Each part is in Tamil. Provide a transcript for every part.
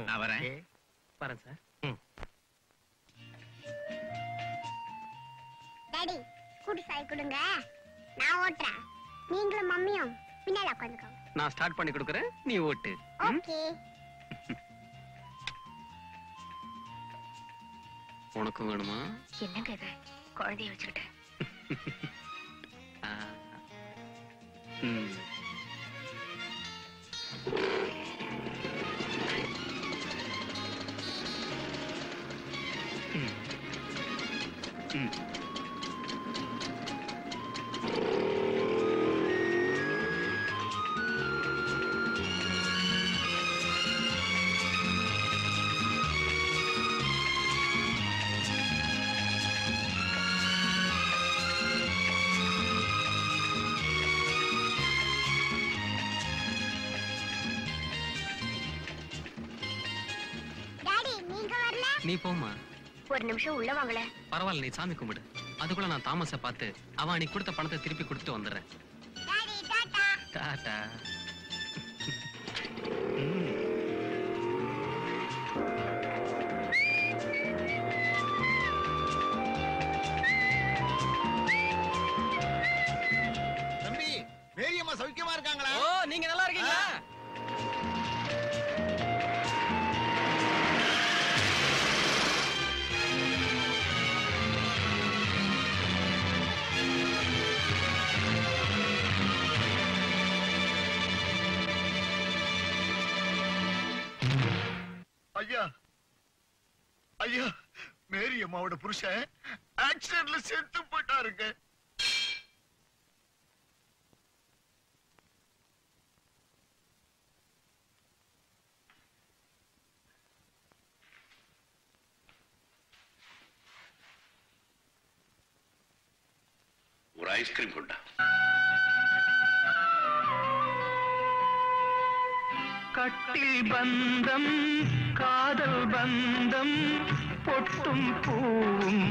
நான் வரேன். வரேன் சார். டாடி ஸ்கூட்டி சாய் கொடுங்க, நான் ஓட்டுறேன். நீங்களும் மம்மியும் பின்னால உட்காந்துக்கோங்க. நான் ஸ்டார்ட் பண்ணி கொடுக்குறேன், நீ ஓட்டு. ஓகே. உனக்கும் வேணுமா? என்னங்க இது, குழந்தைய வச்சுக்கிட்டேன். நீ போமா. ஒரு நிமிஷம் உள்ள வாங்கல. பரவாயில்ல, நீ சாமி கும்பிடு. அதுக்குள்ள நான் தாமஸ பார்த்து அவன் நீ கொடுத்த பணத்தை திருப்பி கொடுத்துட்டு வந்துடுறேன். டாடா. தம்பி, மேரியம்மா சௌக்கியமா இருக்காங்களா? ஓ, நீங்க நல்லா இருக்கீங்களா? ஐயா, ஐயா, மேரி அம்மாவோட புருஷன் ஆக்சிடென்ட்ல செத்து போயிட்டாருங்க. ஒரு ஐஸ்கிரீம் கொண்டா. கட்டில் பந்தம், காதல் பந்தம், பொட்டும் பூவும்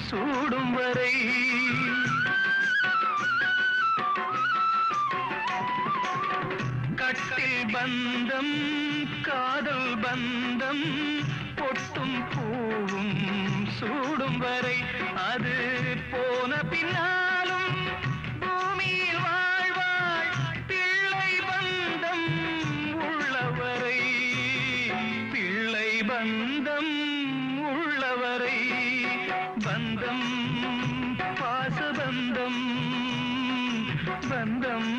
சூடும் வரை கட்டில் பந்தம், காதல் பந்தம், பொட்டும் பூவும் சூடும் வரை அது போன பின்னாலும் பூமியில் வாழ்வாள் பிள்ளை பந்தம் உள்ளவரை, பிள்ளை பந்தம் உள்ளவரை, பந்தம் பாசபந்தம், பந்தம்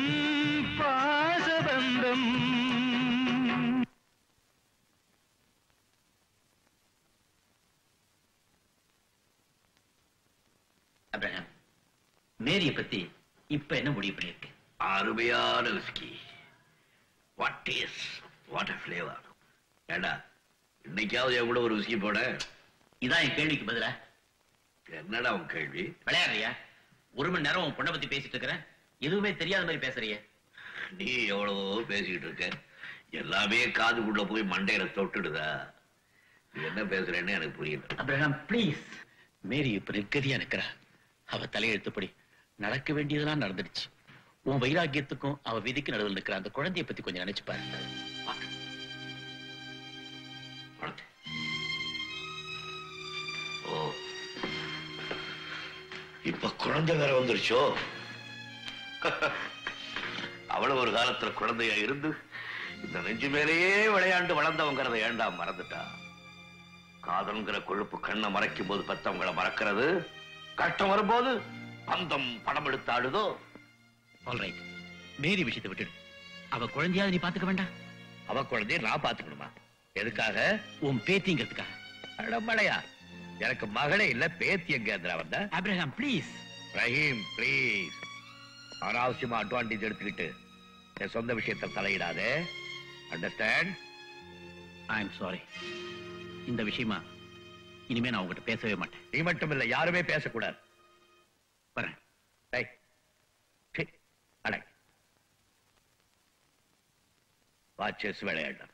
பாசபந்தம். அப்ரஹாம், மேரிய பத்தி இப்ப என்ன முடிவு பண்ணிருக்கு? அருமையான whisky. What taste, what a flavor. ஏண்டா, இன்னைக்காவது என் கூட ஒரு விஸ்கி போட. இதான் என் கேள்விக்கு பதிலா? என்னடா உன் கேள்வி? விளையாடுறியா? ஒரு மணி நேரம் உன் பொண்ணை பத்தி பேசிட்டு இருக்கிறேன், எதுவுமே தெரியாத மாதிரி பேசுறிய. நீ எவ்வளவோ பேசிக்கிட்டு இருக்க, எல்லாமே காதுக்குள்ள போய் மண்டையில தொட்டுடுதா? நீ என்ன பேசுறேன்னு எனக்கு புரியல. Abraham please. மேரி இப்ப நிற்கதியா நிக்கிறா. அவ தலையெழுத்துப்படி நடக்க வேண்டியதெல்லாம் நடந்துடுச்சு. உன் வைராக்கியத்துக்கும் அவ விதிக்கு நடுவில் நிற்கிற அந்த குழந்தைய பத்தி கொஞ்சம் நினைச்சு பாரு. ஓ, இப்ப குழந்தை வேற வந்துருச்சோ? அவ்வளவு ஒரு காலத்துல குழந்தையா இருந்து இந்த நெஞ்சு மேலேயே விளையாண்டு வளர்ந்தவங்கிறத ஏண்டா மறந்துட்டா? காதல்ங்கிற கொழுப்பு கண்ணை மறைக்கும் போது பெத்தவங்களை மறக்கிறது, கஷ்டம் வரும்போது பந்தம் படம் எடுத்து ஆடுதோ? ஆல்ரைட், மேரி விஷயத்தை விட்டுடு. அவ குழந்தையாவது நீ பாத்துக்க வேண்டாம்? அவ குழந்தைய நான் பாத்துக்கணுமா? எதுக்காக? உன் பேத்திங்கிறதுக்காக. அடமலையா, எனக்கு மகளே இல்ல, பேத்தி எங்க வந்த? Abraham please. ரஹீம் ப்ளீஸ். அனாவசியமா அட்வான்டேஜ் எடுத்துக்கிட்டு என் சொந்த விஷயத்தை தலையிடாதே. அண்டர்ஸ்டாண்ட்? I am sorry. இந்த விஷயமா இனிமே நான் உங்ககிட்ட பேசவே மாட்டேன். நீ மட்டும் இல்ல, யாருமே பேசக்கூடாது. வரேன். வாட்சஸ் விளையாட.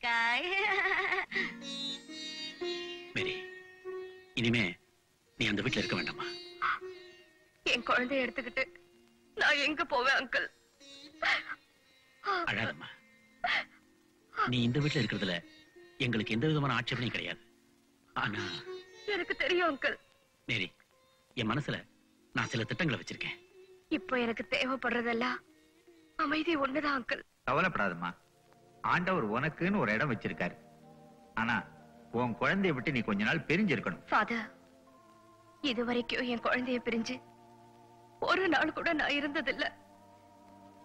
கத்திரிக்காய். மேரி, இனிமே நீ அந்த வீட்டுல இருக்க வேண்டாமா? என் குழந்தைய எடுத்துக்கிட்டு நான் எங்க போவேன் அங்கிள்? அழாதம்மா. நீ இந்த வீட்டுல இருக்கிறதுல எங்களுக்கு எந்த விதமான ஆட்சேபனையும் கிடையாது. ஆனா எனக்கு தெரியும் அங்கிள். மேரி, என் மனசுல நான் சில திட்டங்களை வச்சிருக்கேன். இப்போ எனக்கு தேவைப்படுறதெல்லாம் அமைதி ஒண்ணுதான் அங்கிள். கவலைப்படாதம்மா. ஆண்டவர் உனக்குன்னு ஒரு இடம் வச்சிருக்காரு. ஆனா உன் குழந்தைய விட்டு நீ கொஞ்ச நாள் பிரிஞ்சிருக்கணும். ஃபாதர், இதுவரைக்கும் என் குழந்தைய பிரிஞ்சு ஒரு நாள் கூட நான் இருந்ததில்ல.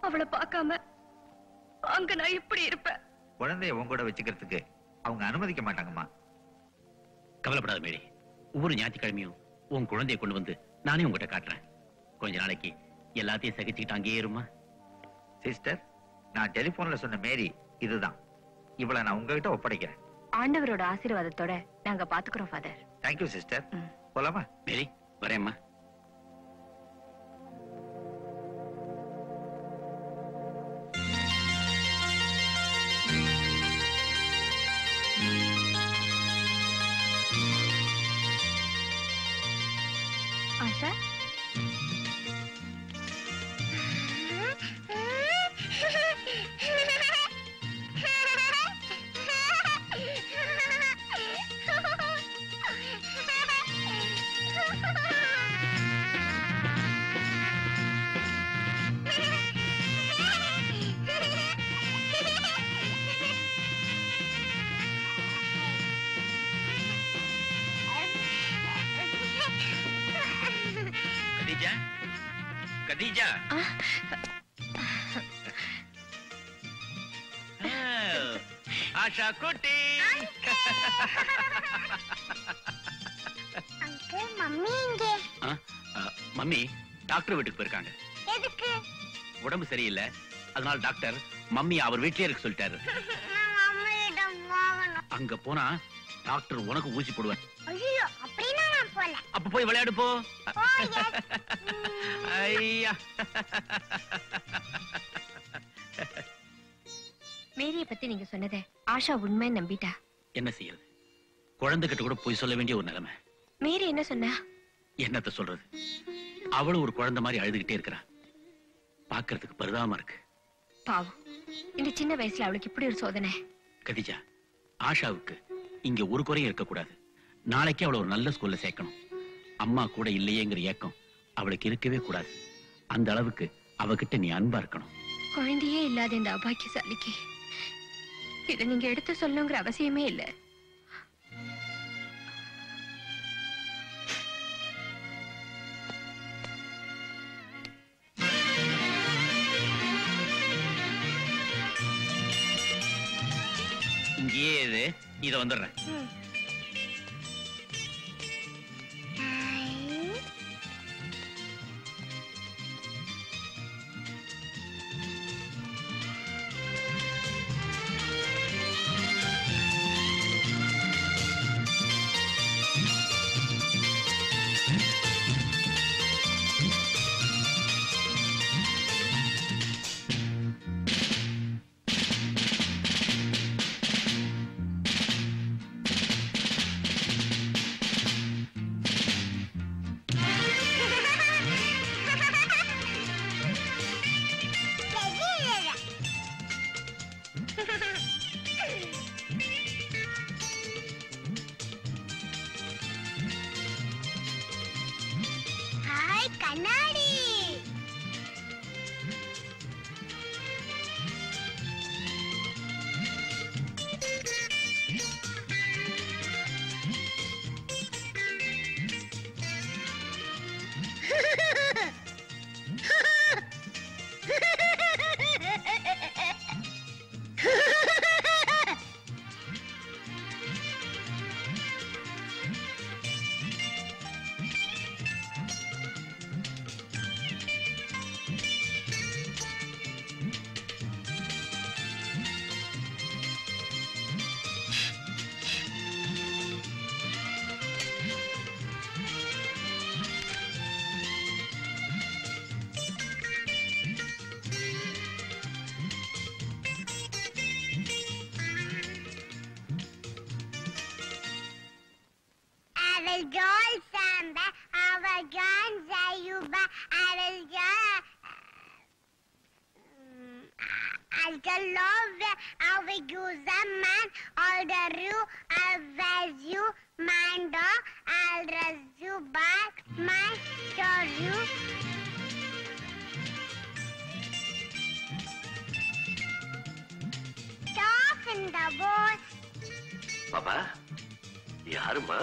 அவளை பார்க்காம அங்க நான் இப்படி இருப்பேன். குழந்தைய உன் கூட வச்சுக்கிறதுக்கு அவங்க அனுமதிக்க மாட்டாங்கம்மா. கவலைப்படாத மேரி. ஒவ்வொரு ஞாயிற்றுக்கிழமையும் உன் குழந்தைய கொண்டு வந்து நானே உங்ககிட்ட காட்டுறேன். கொஞ்ச நாளைக்கு எல்லாத்தையும் சகிச்சுக்கிட்டு அங்கேயே இருமா. சிஸ்டர், நான் டெலிபோன்ல சொன்ன மேரி இதுதான். இவளை நான் உங்ககிட்ட ஒப்படைக்கிறேன். ஆண்டவரோட ஆசீர்வாதத்தோட நாங்க பாத்துக்கிறோம் ஃபாதர். Thank you sister. போலாமா? மேரி, வரேம்மா. ஆஷா, கதீஜா, கதீஜா. ஆஷா குட்டி. அங்கிள் மம்மி இங்கே மம்மி டாக்டர் வீட்டுக்கு போயிருக்காங்க. எதுக்கு? உடம்பு சரியில்லை, அதனால டாக்டர் மம்மி அவர் வீட்லயே இருக்க சொல்லிட்டாரு. நான் மம்மியிடம் போகணும். அங்க போனா டாக்டர் உனக்கு ஊசி போடுவார். ஐயோ, அப்படின்னா நான் போல. அப்ப போய் விளையாடு போ. ஓ, yes. ஐயா. மேரிய பத்தி நீங்க சொன்னதை ஆஷா உண்மை நம்பிட்டா. என்ன செய்யறது? குழந்தைகிட்ட கூட போய் சொல்ல வேண்டிய ஒரு நிலைமை. மேரி என்ன சொன்னா? என்னத்த சொல்றது? அவளும் ஒரு குழந்தை மாதிரி அழுதுகிட்டே இருக்கிறா. பாக்குறதுக்கு பரிதாபமா இருக்கு. பாவம், இந்த சின்ன வயசுல அவளுக்கு இப்படி ஒரு சோதனை. கதிஜா, ஆஷாவுக்கு இங்க ஒரு குறையும் இருக்கக்கூடாது. நாளைக்கு அவளை ஒரு நல்ல ஸ்கூல்ல சேர்க்கணும். அம்மா கூட இல்லையேங்கிற ஏக்கம் அவளுக்கு இருக்கவே கூடாது. அந்த அளவுக்கு அவகிட்ட நீ அன்பா இருக்கணும். குழந்தையே இல்லாத இந்த அபாக்கியசாலிக்கு இதை நீங்க எடுத்து சொல்லணுங்கிற அவசியமே இல்ல. இங்கேயே இது இத வந்துடுறேன். will join Samba. I will join Zayuba. I will join. I'll love. I will use a man. I'll you. I'll raise you. My dog. I'll raise you back. My dog. You. Stop in the boat. பாப்பா யாருமா?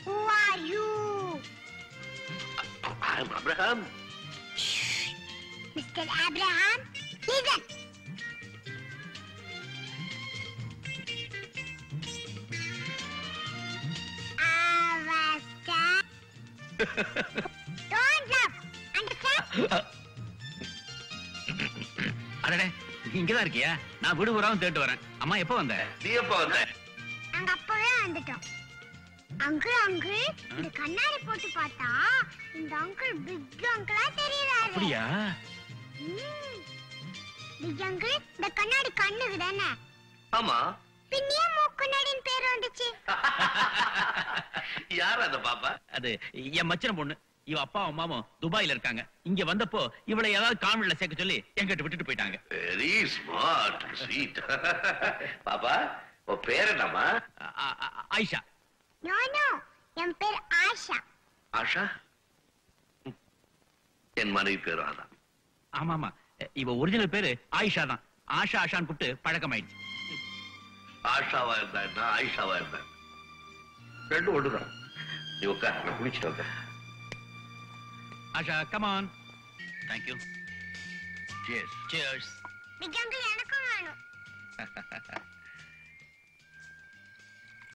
Who are you? I'm Abraham. Mr. Abraham, listen. Avasta. Don't laugh. Understand? அடடே இங்கதான் இருக்கியா? நான் வீடு பூராவும் தேட்டு வரேன். அம்மா எப்ப வந்த? நீ எப்ப வந்த? நாங்க அப்பவே வந்துட்டோம். அங்கிள் அங்கிள் இந்த கண்ணாடி போட்டு பார்த்தா இந்த அங்கிள் பிக் அங்கிளா தெரியுறாரு. அப்படியா? பிக் அங்கிள் இந்த கண்ணாடி கண்ணுக்கு தானே? ஆமா. பின்னிய மூக்கண்ணாடின்னு பேர் வந்துச்சு. யார் அந்த பாப்பா? அது என் மச்சன பொண்ணு. இவ அப்பா அம்மாவும் துபாயில இருக்காங்க. இங்க வந்தப்போ இவளை ஏதாவது கான்வென்ட்ல சேர்க்க சொல்லி என்கிட்ட விட்டுட்டு போயிட்டாங்க. Very smart sweet. பாப்பா உன் பேர் என்னம்மா? ஆயிஷா. நோ நோ, என் பேர் ஆஷா. ஆஷா? என் மனைவி பேரு அதான். ஆமா ஆமா, இவ ஒரிஜினல் பேரு ஆயிஷா தான். ஆஷா ஆஷான்னு கூப்பிட்டு பழக்கமாயிடுச்சு. ஆஷாவா இருந்தா என்ன, ஆயிஷாவா இருந்தா ரெண்டும் ஒண்ணுதான். நீ உட்கார், நான் குளிச்சுட்டு வந்தேன். Asha come on. Thank you. Cheers. Cheers. Big uncle எனக்கும் வேணும்.